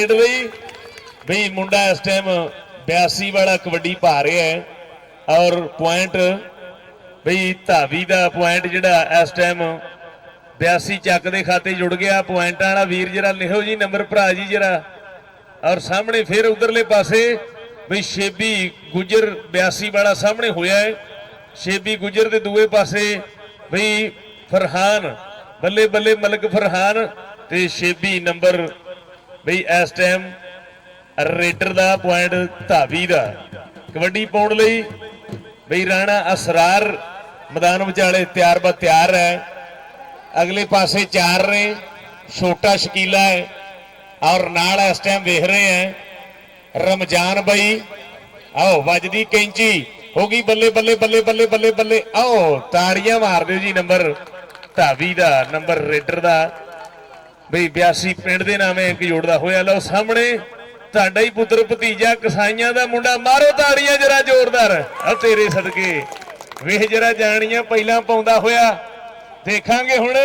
बई मुंडा इस टाइम 82 वाला कबड्डी पा रहा है और पॉइंट बई धावी का पॉइंट जिहड़ा इस टाइम 82 चक के खाते जुड़ गया। पॉइंट वाला वीर जरा लिखो जी नंबर भरा जी जरा। और सामने फिर उधरले पासे बई शेबी गुजर 82 वाला सामने होया है। शेबी गुजर के दूए पासे बई फरहान बल्ले बल्ले मलक फरहान ते शेबी नंबर बई इस टाइम रेडर का पॉइंट धावी का कबड्डी पाउण लई बई राणा असरार मैदान विचाले तैयार ब तैयार है। अगले पासे चार ने छोटा शकीला है और नाल इस टाइम वेख रहे हैं रमजान बई। आओ वजदी कैंची हो गई बल्ले बल्ले बल्ले बल्ले बल्ले बल्ले। आओ ताड़ियां मार दो जी नंबर धावी का नंबर रेडर का बई 82 पिंड के नाम एक जोड़ता होया। लो सामने तुहाडा ही पुत्र भतीजा कसाइयां का मुंडा मारो ताड़ियां जरा जोरदार। आ तेरे सदके वेख जरा जानियां पहला पाउंदा होया देखांगे हुण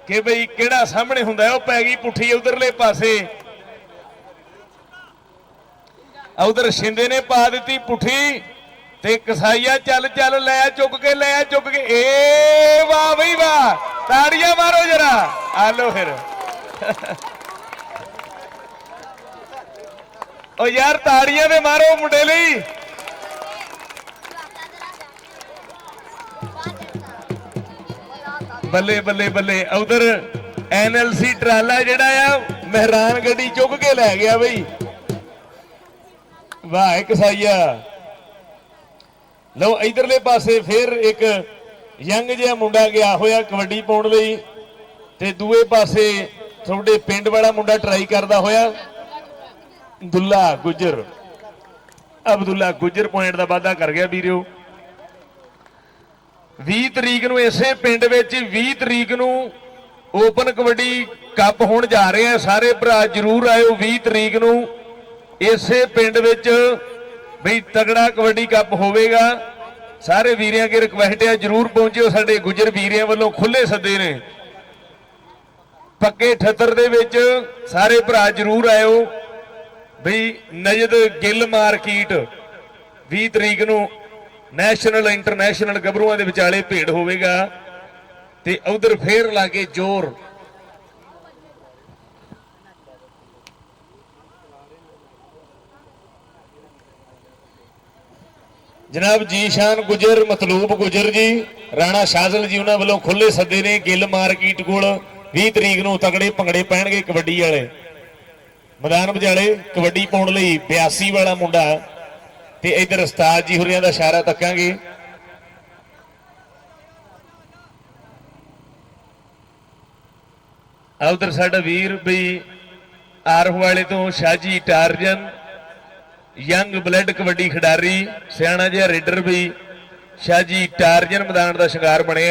कि बई किहड़ा सामने हुंदा है। पै गई पुठी उधरले पासे उधर शिंदे ने पा दी पुठी ते कसाईया चल चल लै चुक के ए वाह बई वाह ताड़ियां मारो जरा। आ लो फिर ओ यार ताड़ियां दे मारो मुंडे लई। बल्ले बल्ले बल्ले उधर NLC ट्राला जिहड़ा आ मेहरान गड्डी चुक के लै गया बई। वाह कसाईया। लो इधरले पासे फिर एक यंग जिहा मुंडा गया होया कबड्डी पाउण लई ते दूए पासे थोड़े पिंड वाला मुंडा ट्राई करदा होया अब्दुल्ला गुजर पॉइंट का वाधा कर गया वीरो। 20 तरीक नूं इसे पिंड विच 20 तरीक नूं ओपन कबड्डी कप होण जा रहे हैं। सारे भरा जरूर आयो 20 तरीक नूं इसे पिंड विच बई तगड़ा कबड्डी कप होवेगा। सारे वीरियां के रिक्वेस्ट है जरूर पहुंचो। साडे गुजर वीरियां वालों खुले सद्दे ने पक्के 78 दे विच सारे भरा जरूर आयो बई। नजद गिल मार्कीट 20 तरीक नूं नैशनल इंटरनैशनल गबरूआं दे विचाले भेड़ होवेगा ते उधर फेर लागे जोर। जनाब जी शान गुजर मतलूब गुजर जी राणा शाजल जी उन्होंने वालों खुले सदे ने गिल मार्कीट कोल 20 तरीक नूं तगड़े भंगड़े पैणगे कबड्डी वाले मैदान विचाले कबड्डी पाउण लई 82 वाला मुंडा ते इधर उस्ताद जी होरियां दा इशारा तकांगे। उधर साडा वीर बई आरफ वाले तो Shahji Tarzan young blood kabaddi खिडारी सियाणा जिहा रेडर भी शाहजी टारजन मैदान का शिंगार बने।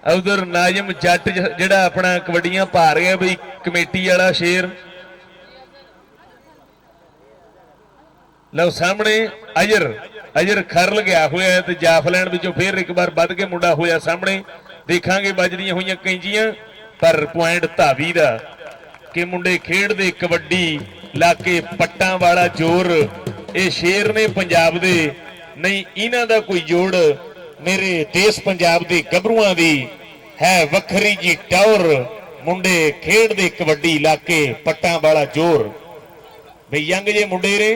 उधर नाजिम जट जिहड़ा अपना कबड्डियां पा रहा बई कमेटी वाला शेर। लो सामने अजर खरल गया होया तो जाफलैंड विचों फिर एक बार बद के मुंडा होया सामने। देखांगे बजदियां होईयां कैंचियां पर पॉइंट धावी दा कि मुंडे खेड दे कबड्डी लाके पट्टां वाला जोर ये शेर ने पंजाब दे नहीं इन्हां दा कोई जोड़ मेरे देश पंजाब दे गबरूआं दी है वखरी जी टौर। मुंडे खेड दे कबड्डी लाके पट्टां वाला जोर बई यंग जे मुंडे ने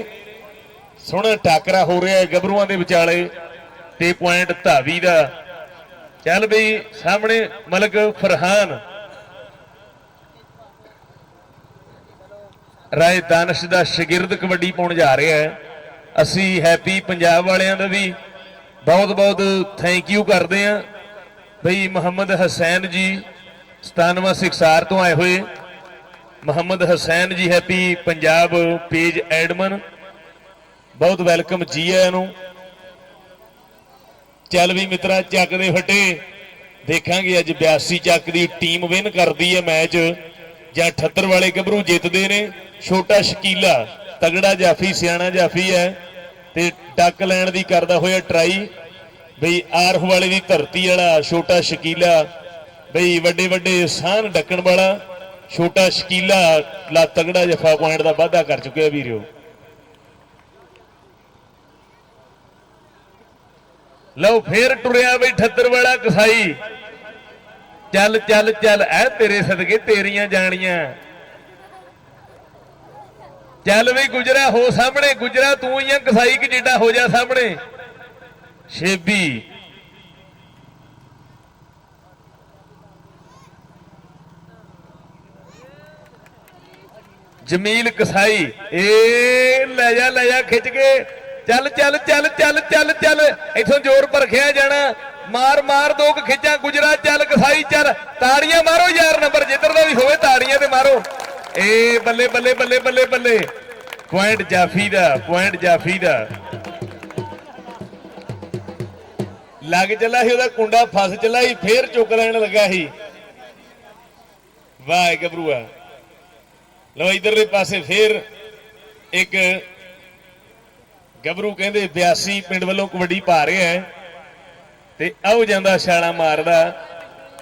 सोहना टाकरा हो रहा है गबरूआं दे विचाले ते पॉइंट धावी दा। चल बई सामने मलक फरहान राय दानिश का शगिरद कबड्डी पाउण जा रहा है। असी हैप्पी पंजाब वालियां दा भी बहुत बहुत थैंक यू करते हैं बई। मुहम्मद हसैन जी 97 सिकसार तो आए हुए मुहम्मद हसैन जी हैप्पी पंजाब पेज एडमन बहुत वेलकम जी है इनू। चल भी मित्रा चक दे फटे देखांगे अज 82 चक की टीम विन करती है मैच जां 78 वाले गबरू जितते ने। छोटा शकीला तगड़ा जाफी सियाणा जाफी है ते टक लैण दी करदा होया ट्राई बई। आरफ वाले दी धरती वाला छोटा शकीला बई वड्डे वड्डे साहन डकण वाला ਛੋਟਾ ਸ਼ਕੀਲਾ ਲਾ ਤਗੜਾ ਜਫਾ ਪੁਆਇੰਟ ਦਾ ਵਾਧਾ ਕਰ ਚੁੱਕਿਆ ਵੀਰੋ। ਲਓ ਫੇਰ ਟੁਰਿਆ ਬਈ 78 ਵਾਲਾ ਕਸਾਈ। ਚੱਲ ਚੱਲ ਚੱਲ ਐ ਤੇਰੇ ਸਦਕੇ ਤੇਰੀਆਂ ਜਾਣੀਆਂ। ਚੱਲ ਵੀ ਗੁਜਰਾ ਹੋ ਸਾਹਮਣੇ, ਗੁਜਰਾ ਤੂੰ ਹੀ ਆ ਕਸਾਈ ਕਿ ਜਿੱਡਾ ਹੋ ਜਾ ਸਾਹਮਣੇ। ਸ਼ੇਬੀ ਜਮੀਲ ਕਸਾਈ, ਏ ਲੈ ਜਾ ਖਿੱਚ ਕੇ। ਚੱਲ ਚੱਲ ਚੱਲ ਚੱਲ ਚੱਲ ਚੱਲ ਇਥੋਂ ਜ਼ੋਰ ਪਰਖਿਆ ਜਾਣਾ। ਮਾਰ ਮਾਰ ਦੋ ਖਿੱਚਾਂ ਗੁਜਰਾ। ਚੱਲ ਕਸਾਈ ਚੱਲ, ਤਾੜੀਆਂ ਮਾਰੋ ਯਾਰ, ਨੰਬਰ ਜਿੱਧਰ ਦਾ ਵੀ ਹੋਵੇ ਤਾੜੀਆਂ ਤੇ ਮਾਰੋ। ਏ ਬੱਲੇ ਬੱਲੇ ਬੱਲੇ ਬੱਲੇ ਬੱਲੇ, ਪੁਆਇੰਟ ਜਾਫੀ ਦਾ, ਪੁਆਇੰਟ ਜਾਫੀ ਦਾ। ਲੱਗ ਚੱਲਾ ਸੀ ਉਹਦਾ ਕੁੰਡਾ, ਫਸ ਚੱਲਾ ਸੀ, ਫੇਰ ਚੁੱਕ ਲੈਣ ਲੱਗਾ ਸੀ। ਵਾਹ ਗੱਭਰੂਆ। ਲਓ ਇਧਰਲੇ ਪਾਸੇ ਫੇਰ ਇੱਕ ਗੱਭਰੂ ਕਹਿੰਦੇ 82 ਪਿੰਡ ਵੱਲੋਂ ਕਬੱਡੀ ਪਾ ਰਿਹਾ ਹੈ ਤੇ ਆਉ ਜਾਂਦਾ ਛਾਲਾ ਮਾਰਦਾ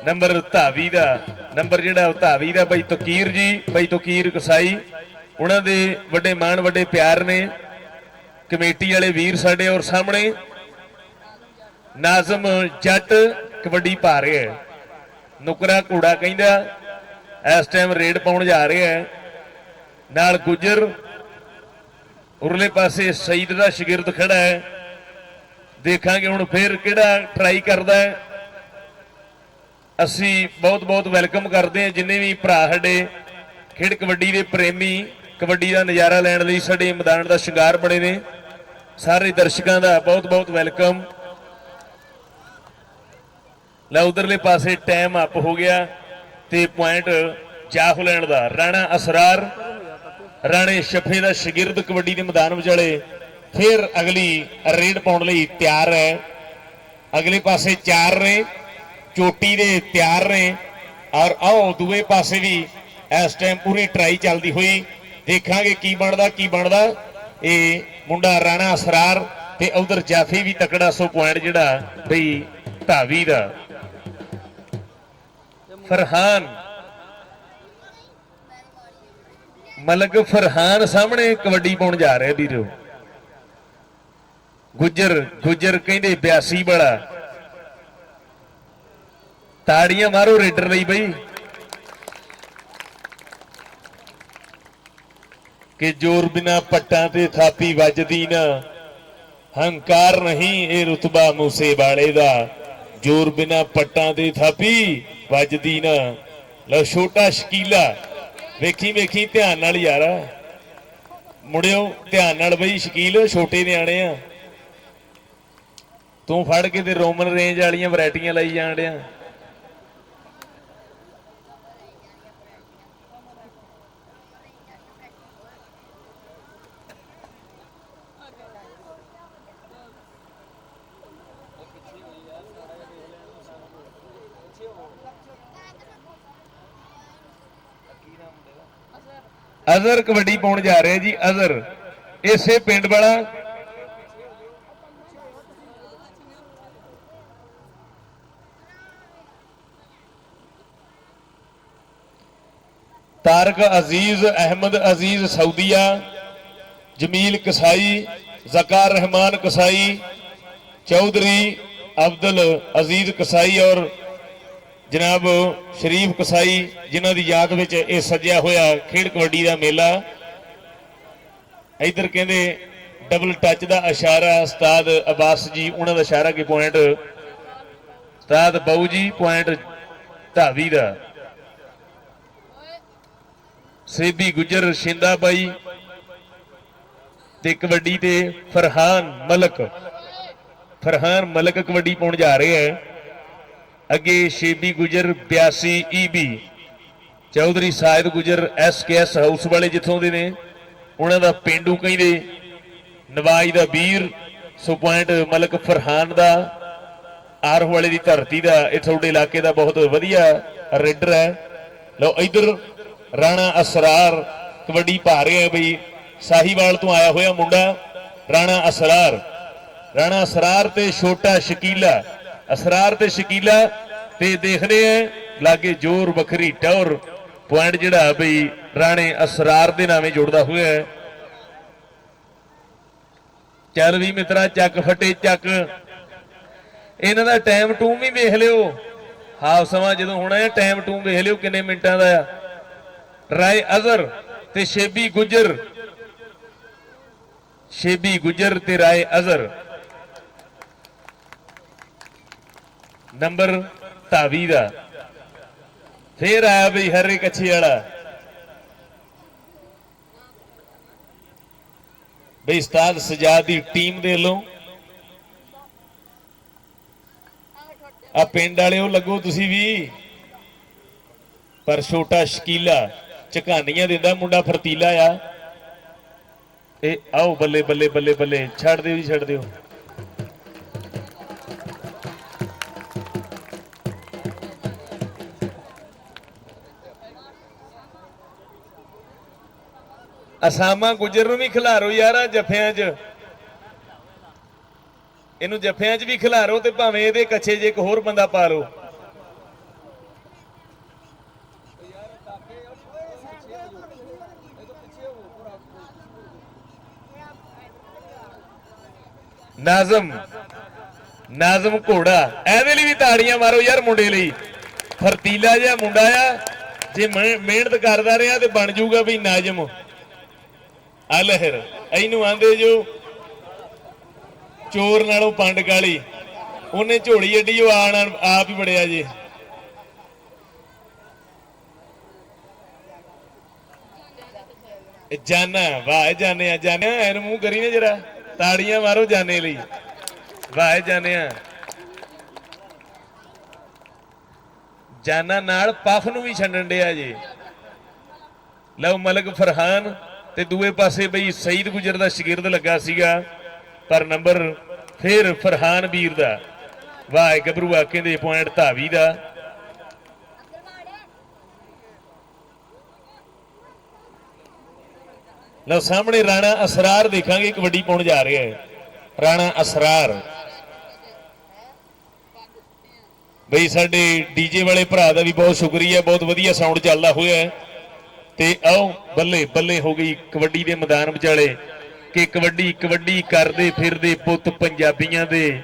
ਨੰਬਰ ਧਾਵੀ ਦਾ। ਨੰਬਰ ਜਿਹੜਾ ਧਾਵੀ ਦਾ ਬਾਈ ਤਕੀਰ ਜੀ, ਬਾਈ ਤਕੀਰ ਕਸਾਈ, ਉਹਨਾਂ ਦੇ ਵੱਡੇ ਮਾਣ ਵੱਡੇ ਪਿਆਰ ਨੇ ਕਮੇਟੀ ਵਾਲੇ ਵੀਰ ਸਾਡੇ। ਔਰ ਸਾਹਮਣੇ ਨਾਜ਼ਮ ਜੱਟ ਕਬੱਡੀ ਪਾ ਰਿਹਾ ਹੈ। ਨੁਕਰਾ ਘੋੜਾ ਕਹਿੰਦਾ ਇਸ ਟਾਈਮ ਰੇਡ ਪਾਉਣ ਜਾ ਰਿਹਾ ਹੈ। ਨਾਲ ਗੁੱਜਰ, ਉਰਲੇ ਪਾਸੇ ਸਈਦ ਦਾ ਸ਼ਾਗਿਰਦ ਖੜਾ ਹੈ। ਦੇਖਾਂਗੇ ਹੁਣ ਫੇਰ ਕਿਹੜਾ ਟਰਾਈ ਕਰਦਾ ਹੈ। ਅਸੀਂ ਬਹੁਤ ਬਹੁਤ ਵੈਲਕਮ ਕਰਦੇ ਹਾਂ ਜਿੰਨੇ ਵੀ ਭਰਾ ਸਾਡੇ ਖੇਡ ਕਬੱਡੀ ਦੇ ਪ੍ਰੇਮੀ, ਕਬੱਡੀ ਦਾ ਨਜ਼ਾਰਾ ਲੈਣ ਲਈ ਸਾਡੇ ਮੈਦਾਨ ਦਾ ਸ਼ਿੰਗਾਰ ਬਣੇ ਨੇ। ਸਾਰੇ ਦਰਸ਼ਕਾਂ ਦਾ ਬਹੁਤ ਬਹੁਤ ਵੈਲਕਮ। ਲੈ ਉਧਰਲੇ ਪਾਸੇ ਟਾਈਮ ਅਪ ਹੋ ਗਿਆ ਤੇ ਪੁਆਇੰਟ ਜਾਫਲੈਂਡ ਦਾ। ਰਾਣਾ ਅਸਰਾਰ, ਰਾਣੇ ਸ਼ਫੇ ਦਾ ਸ਼ਾਗਿਰਦ ਕਬੱਡੀ ਦੇ ਮੈਦਾਨ ਵਿਚਾਲੇ ਫਿਰ ਅਗਲੀ ਰੇਡ ਪਾਉਣ ਲਈ ਤਿਆਰ ਹੈ। ਅਗਲੇ ਪਾਸੇ 4 ਨੇ, ਚੋਟੀ ਦੇ ਤਿਆਰ ਨੇ। ਔਰ ਆਓ ਦੂਏ ਪਾਸੇ ਵੀ ਇਸ ਟਾਈਮ ਪੂਰੀ ਟਰਾਈ ਚੱਲਦੀ ਹੋਈ। ਦੇਖਾਂਗੇ ਕੀ ਬਣਦਾ ਕੀ ਬਣਦਾ। ਇਹ ਮੁੰਡਾ ਰਾਣਾ ਅਸਰਾਰ ਤੇ ਉਧਰ ਜਾਫੀ ਵੀ ਤਕੜਾ। ਸੋ ਪੁਆਇੰਟ ਜਿਹੜਾ ਬਈ ਧਾਵੀ ਦਾ। ਫਰਹਾਨ ਮਲਕ, ਫਰਹਾਨ ਸਾਹਮਣੇ ਕਬੱਡੀ ਪਾਉਣ ਜਾ ਰਿਹਾ ਵੀਰੋ। ਗੁੱਜਰ ਕਹਿੰਦੇ 82 ਵਾਲਾ। ਤਾੜੀਆਂ ਮਾਰੋ ਰੇਡਰ ਲਈ ਬਈ ਕਿ ਜ਼ੋਰ ਬਿਨਾ ਪੱਟਾਂ ਤੇ ਥਾਪੀ ਵੱਜਦੀ ਨਾ। ਹੰਕਾਰ ਨਹੀਂ ਇਹ ਰੁਤਬਾ ਮੂਸੇ ਵਾਲੇ ਦਾ। ਜ਼ੋਰ ਬਿਨਾ ਪੱਟਾਂ ਤੇ ਥਾਪੀ ਵੱਜਦੀ ਨਾ। ਲਓ ਛੋਟਾ ਸ਼ਕੀਲਾ, ਵੇਖੀ ਵੇਖੀ ਧਿਆਨ ਨਾਲ ਯਾਰ, ਮੁੜਿਓ ਧਿਆਨ ਨਾਲ ਬਈ। ਸ਼ਕੀਲ ਛੋਟੇ ਨਿਆਣੇ ਆ, ਤੂੰ ਫੜ ਕੇ ਤੇ ਰੋਮਨ ਰੇਂਜ ਵਾਲੀਆਂ ਵੈਰਾਈਟੀਆਂ ਲਈ ਜਾਣ ਡਿਆ। ਅਜ਼ਰ ਕਬੱਡੀ ਪਾਉਣ ਜਾ ਰਿਹਾ ਜੀ। ਅਜ਼ਰ ਇਸੇ ਪਿੰਡ ਵਾਲਾ। ਤਾਰਕ ਅਜ਼ੀਜ਼, ਅਹਿਮਦ ਅਜ਼ੀਜ਼ ਸਊਦੀਆ, ਜਮੀਲ ਕਸਾਈ, ਜ਼ਕਾਰ रहमान कसाई, चौधरी अब्दुल अजीज कसाई और जनाब शरीफ कसाई, जिन्हों की याद में यह सजिया होया खेड कबड्डी का मेला। इधर कहते डबल टच का इशारा उस्ताद अब्बास जी, उन्होंने इशारा कि पॉइंट उस्ताद बाऊ जी, पॉइंट धावी का। सेबी गुजर शिंदा बाई ते कबड्डी ते फरहान मलक कबड्डी पाउण जा रहे हैं। अगे शेबी गुजर 82 EB, चौधरी साहिद गुजर SKS हाउस वाले जिथों दे ने, उन्हां दा पेंडू कहंदे नवाज दा वीर। सो पॉइंट मलक फरहान दा, आर वाले दी धरती दा, इह तुहाडे इलाके दा बहुत वधिया रेडर है। लो इधर राणा असरार कबड्डी पा रहे हैं बई, साहीवाल तो आया होया मुंडा राणा असरार ते छोटा शकीला, असरार ते शकीला ते देखते हैं लागे जोर बखरी टौर ਪੁਆਇੰਟ ਜਿਹੜਾ ਬਈ ਰਾਣੇ ਅਸਰਾਰ ਦੇ ਨਾਵੇਂ ਜੁੜਦਾ ਹੋਇਆ ਹੈ। ਚੱਲ ਵੀ ਮਿੱਤਰਾ ਚੱਕ ਫਟੇ ਚੱਕ। ਇਹਨਾਂ ਦਾ ਟਾਈਮ ਟੂਮ ਵੀ ਵੇਖ ਲਿਓ, ਹਾਫ ਸਮਾਂ ਜਦੋਂ ਹੋਣਾ ਹੈ ਟਾਈਮ ਟੂਮ ਵੇਖ ਲਿਓ ਕਿੰਨੇ ਮਿੰਟਾਂ ਦਾ ਆ। ਰਾਏ ਅਜ਼ਰ ਤੇ ਸ਼ੇਬੀ ਗੁੱਜਰ, ਸ਼ੇਬੀ ਗੁੱਜਰ ਤੇ ਰਾਏ ਅਜ਼ਰ। ਨੰਬਰ ਧਾਵੀ ਦਾ ਫੇਰ ਆਇਆ ਬਈ ਹਰੇ ਕੱਛੇ ਵਾਲਾ ਬਈ ਉਸਤਾਦ ਸਜਾਦ ਦੀ ਟੀਮ ਦੇ ਵੱਲੋਂ। ਆ ਪਿੰਡ ਵਾਲਿਓ ਲੱਗੋ ਤੁਸੀਂ ਵੀ, ਪਰ ਛੋਟਾ ਸ਼ਕੀਲਾ ਝਕਾਨੀਆਂ ਦਿੰਦਾ ਮੁੰਡਾ ਫਰਤੀਲਾ ਆ। ਇਹ ਆਓ ਬੱਲੇ ਬੱਲੇ ਬੱਲੇ ਬੱਲੇ, ਛੱਡ ਦਿਓ ਜੀ ਛੱਡ ਦਿਓ। ਅਸਾਮਾ ਗੁੱਜਰ ਨੂੰ ਵੀ ਖਿਲਾਰੋ ਯਾਰ ਜੱਫਿਆਂ 'ਚ, ਇਹਨੂੰ ਜੱਫਿਆਂ 'ਚ ਵੀ ਖਿਲਾਰੋ ਤੇ ਭਾਵੇਂ ਇਹਦੇ ਕੱਛੇ 'ਚ ਇੱਕ ਹੋਰ ਬੰਦਾ ਪਾ ਲਓ। ਨਾਜ਼ਮ, ਨਾਜ਼ਮ ਘੋੜਾ, ਇਹਦੇ ਲਈ ਵੀ ਤਾੜੀਆਂ ਮਾਰੋ ਯਾਰ ਮੁੰਡੇ ਲਈ। ਫਰਤੀਲਾ ਜਿਹਾ ਮੁੰਡਾ ਆ, ਜੇ ਮਿਹਨਤ ਕਰਦਾ ਰਿਹਾ ਤੇ ਬਣ ਜਾਊਗਾ ਵੀ ਨਾਜ਼ਮ। ਅਲਹਿਰ ਇਹਨੂੰ ਆਂਦੇ ਜੋ ਚੋਰ ਨਾਲੋਂ ਪੰਡ ਕਾਲੀ, ਉਹਨੇ ਝੋਲੀ ਏਡੀ ਉਹ ਆਪ ਹੀ ਬੜਿਆ ਜੇ। ਜਾਨਾ ਵਾਹ ਜਾਨਿਆ, ਜਾਨਿਆ ਇਹਨੂੰ ਮੂੰਹ ਕਰੀ ਨਾ ਜਰਾ, ਤਾੜੀਆਂ ਮਾਰੋ ਜਾਨੇ ਲਈ। ਵਾਹ ਜਾਨਿਆ, ਜਾਨਾ ਨਾਲ ਪਫ ਨੂੰ ਵੀ ਛੱਡਣ ਡਿਆ ਜੇ। ਲਓ ਮਲਕ ਫਰਹਾਨ ਤੇ ਦੂਏ ਪਾਸੇ ਬਈ ਸਈਦ ਗੁਜਰ ਦਾ ਸ਼ਾਗਿਰਦ ਲੱਗਾ ਸੀਗਾ, ਪਰ ਨੰਬਰ ਫਿਰ ਫਰਹਾਨ ਵੀਰ ਦਾ। ਵਾਹ ਗੱਭਰੂ ਆਕੇ ਦੇ ਪੁਆਇੰਟ ਧਾਵੀ ਦਾ। ਲਓ ਸਾਹਮਣੇ ਰਾਣਾ ਅਸਰਾਰ ਦੇਖਾਂਗੇ, ਕਬੱਡੀ ਪਾਉਣ ਜਾ ਰਿਹਾ ਹੈ ਰਾਣਾ ਅਸਰਾਰ। ਬਈ ਸਾਡੇ ਡੀਜੇ ਵਾਲੇ ਭਰਾ ਦਾ ਵੀ ਬਹੁਤ ਸ਼ੁਕਰੀਆ, ਬਹੁਤ ਵਧੀਆ ਸਾਊਂਡ ਚੱਲਦਾ ਹੋਇਆ ਹੈ। ਤੇ ਆਓ ਬੱਲੇ ਬੱਲੇ ਹੋ ਗਈ ਕਬੱਡੀ ਦੇ ਮੈਦਾਨ ਵਿਚਾਲੇ ਕਿ ਕਬੱਡੀ ਕਬੱਡੀ ਕਰਦੇ ਫਿਰਦੇ ਪੁੱਤ ਪੰਜਾਬੀਆਂ ਦੇ,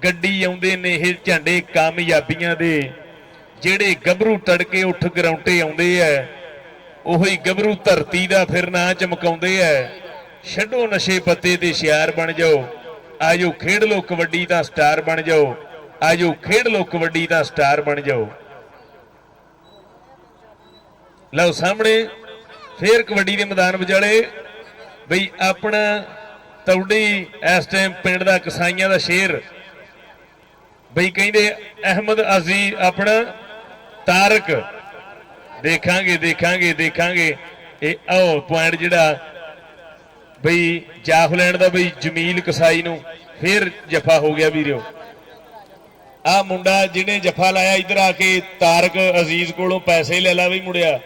ਗੱਡੀ ਆਉਂਦੇ ਨੇ ਇਹ ਝੰਡੇ ਕਾਮਯਾਬੀਆਂ ਦੇ। ਜਿਹੜੇ ਗੱਭਰੂ ਤੜਕੇ ਉੱਠ ਗਰਾਉਂਟੇ ਆਉਂਦੇ ਐ, ਉਹੀ ਗੱਭਰੂ ਧਰਤੀ ਦਾ ਫਿਰ ਨਾਂ ਚਮਕਾਉਂਦੇ ਐ। ਛੱਡੋ ਨਸ਼ੇ ਪੱਤੇ ਦੇ ਸ਼ਿਆਰ ਬਣ ਜਾਓ, ਆਜੋ ਖੇਡ ਲੋ ਕਬੱਡੀ ਦਾ ਸਟਾਰ ਬਣ ਜਾਓ, ਆਜੋ ਖੇਡ ਲੋ ਕਬੱਡੀ ਦਾ ਸਟਾਰ ਬਣ ਜਾਓ। ਲਓ ਸਾਹਮਣੇ ਫੇਰ ਕਬੱਡੀ ਦੇ ਮੈਦਾਨ ਵਿਚਾਲੇ ਬਈ ਆਪਣਾ ਤੌੜੀ ਇਸ ਟਾਈਮ ਪਿੰਡ ਦਾ ਕਸਾਈਆਂ ਦਾ ਸ਼ੇਰ ਬਈ ਕਹਿੰਦੇ ਅਹਿਮਦ ਅਜ਼ੀਜ਼ ਆਪਣਾ ਤਾਰਕ। ਦੇਖਾਂਗੇ ਦੇਖਾਂਗੇ ਦੇਖਾਂਗੇ। ਇਹ ਆਓ ਪੁਆਇੰਟ ਜਿਹੜਾ ਬਈ ਜਾਫਲੈਂਡ ਦਾ ਬਈ ਜਮੀਲ ਕਸਾਈ ਨੂੰ ਫੇਰ ਜਫਾ ਹੋ ਗਿਆ ਵੀਰਿਓ। ਆ ਮੁੰਡਾ ਜਿਹਨੇ ਜਫਾ ਲਾਇਆ ਇੱਧਰ ਆ ਕੇ ਤਾਰਕ ਅਜ਼ੀਜ਼ ਕੋਲੋਂ ਪੈਸੇ ਲੈ ਲਾ ਵੀ ਮੁੜਿਆ।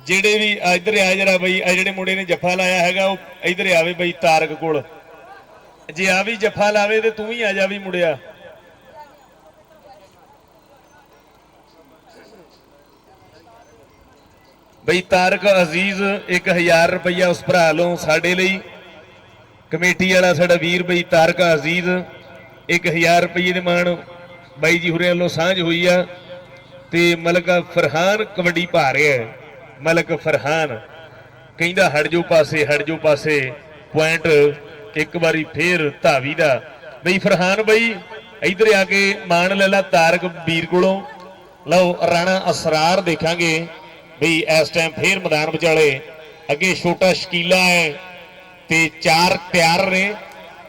ਜਿਹੜੇ ਵੀ ਇੱਧਰ ਆ ਜਰਾ ਬਈ, ਆ ਜਿਹੜੇ ਮੁੰਡੇ ਨੇ ਜਫਾ ਲਾਇਆ ਹੈਗਾ ਉਹ ਇੱਧਰ ਆਵੇ ਬਈ ਤਾਰਕ ਕੋਲ। ਜੇ ਆ ਵੀ ਜਫਾ ਲਾਵੇ ਤੇ ਤੂੰ ਵੀ ਆ ਜਾ ਵੀ ਮੁੜਿਆ। ਬਈ ਤਾਰਕ ਅਜ਼ੀਜ਼ 1000 ਰੁਪਈਆ ਉਸ ਭਰਾ ਲੋ ਸਾਡੇ ਲਈ, ਕਮੇਟੀ ਵਾਲਾ ਸਾਡਾ ਵੀਰ ਬਈ ਤਾਰਕ ਅਜ਼ੀਜ਼ 1000 ਰੁਪਈਏ ਦੇ ਮਾਣ ਬਾਈ ਜੀ ਹੁਰੇ ਵੱਲੋਂ ਸਾਂਝ ਹੋਈ ਆ। ਤੇ ਮਲਕ ਫਰਹਾਨ ਕਬੱਡੀ ਪਾ ਰਿਹਾ ਹੈ। ਮਲਕ ਫਰਹਾਨ ਕਹਿੰਦਾ ਹਟ ਜੋ ਪਾਸੇ, ਹਟ ਜੋ ਪਾਸੇ। ਪੁਆਇੰਟ ਇੱਕ ਵਾਰੀ ਫੇਰ ਧਾਵੀ ਦਾ। ਬਈ ਫਰਹਾਨ ਬਈ ਇੱਧਰ ਆ ਕੇ ਮਾਣ ਲੈ ਲਾ ਤਾਰਕ ਵੀਰ ਕੋਲੋਂ। ਲਓ ਰਾਣਾ ਅਸਰਾਰ ਦੇਖਾਂਗੇ ਬਈ ਇਸ ਟਾਈਮ ਫੇਰ ਮੈਦਾਨ ਵਿਚਾਲੇ। ਅੱਗੇ ਛੋਟਾ ਸ਼ਕੀਲਾ ਹੈ ਤੇ 4 ਤਿਆਰ ਨੇ।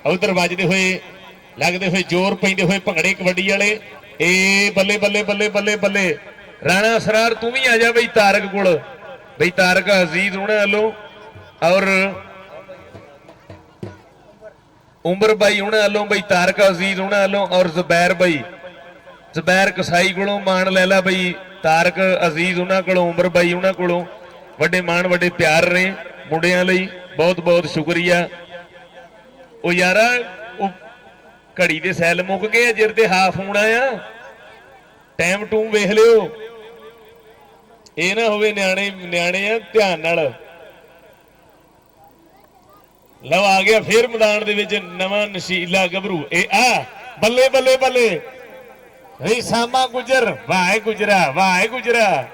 ਉਧਰ ਵੱਜਦੇ ਹੋਏ ਲੱਗਦੇ ਹੋਏ ਜ਼ੋਰ ਪੈਂਦੇ ਹੋਏ ਭੰਗੜੇ ਕਬੱਡੀ ਵਾਲੇ। ਇਹ ਬੱਲੇ ਬੱਲੇ ਬੱਲੇ ਬੱਲੇ ਬੱਲੇ। ਰਾਣਾ ਅਸਰਾਰ ਤੂੰ ਵੀ ਆ ਜਾ ਬਈ ਤਾਰਕ ਕੋਲ। ਬਈ ਤਾਰਕ ਅਜ਼ੀਜ਼ ਉਹਨਾਂ ਵੱਲੋਂ ਔਰ ਉਮਰ ਬਾਈ ਉਹਨਾਂ ਵੱਲੋਂ ਬਈ ਤਾਰਕ ਅਜ਼ੀਜ਼ ਉਹਨਾਂ ਵੱਲੋਂ ਔਰ ਜ਼ਬੈਰ ਬਾਈ, ਜ਼ਬੈਰ ਕਸਾਈ ਕੋਲੋਂ ਮਾਣ ਲੈ ਲਾ ਬਈ ਤਾਰਕ ਅਜ਼ੀਜ਼ ਉਹਨਾਂ ਕੋਲੋਂ, ਉਮਰ ਬਾਈ ਉਹਨਾਂ ਕੋਲੋਂ। ਵੱਡੇ ਮਾਣ ਵੱਡੇ ਪਿਆਰ ਨੇ ਮੁੰਡਿਆਂ ਲਈ, ਬਹੁਤ ਬਹੁਤ ਸ਼ੁਕਰੀਆ। ਉਹ ਯਾਰਾ ਉਹ ਘੜੀ ਦੇ ਸੈੱਲ ਮੁੱਕ ਗਏ, ਜਿਰ ਤੇ ਹਾਫ ਹੋਣਾ ਆ। ਟਾਈਮ ਟੂਮ ਵੇਖ ਲਿਓ। ਇਹ ਨਾ ਹੋਵੇ ਨਿਆਣੇ ਨਿਆਣੇ ਆ ਧਿਆਨ ਨਾਲ। ਲਓ ਆ ਗਿਆ ਫੇਰ ਮੈਦਾਨ ਦੇ ਵਿੱਚ ਨਵਾਂ ਨਸ਼ੀਲਾ ਗੱਭਰੂ। ਇਹ ਆ ਬੱਲੇ ਬੱਲੇ ਬੱਲੇ ਹੇ ਸਾਮਾ ਗੁਜਰ। ਵਾਹ ਗੁਜਰਾ ਵਾਹ ਗੁਜਰਾ।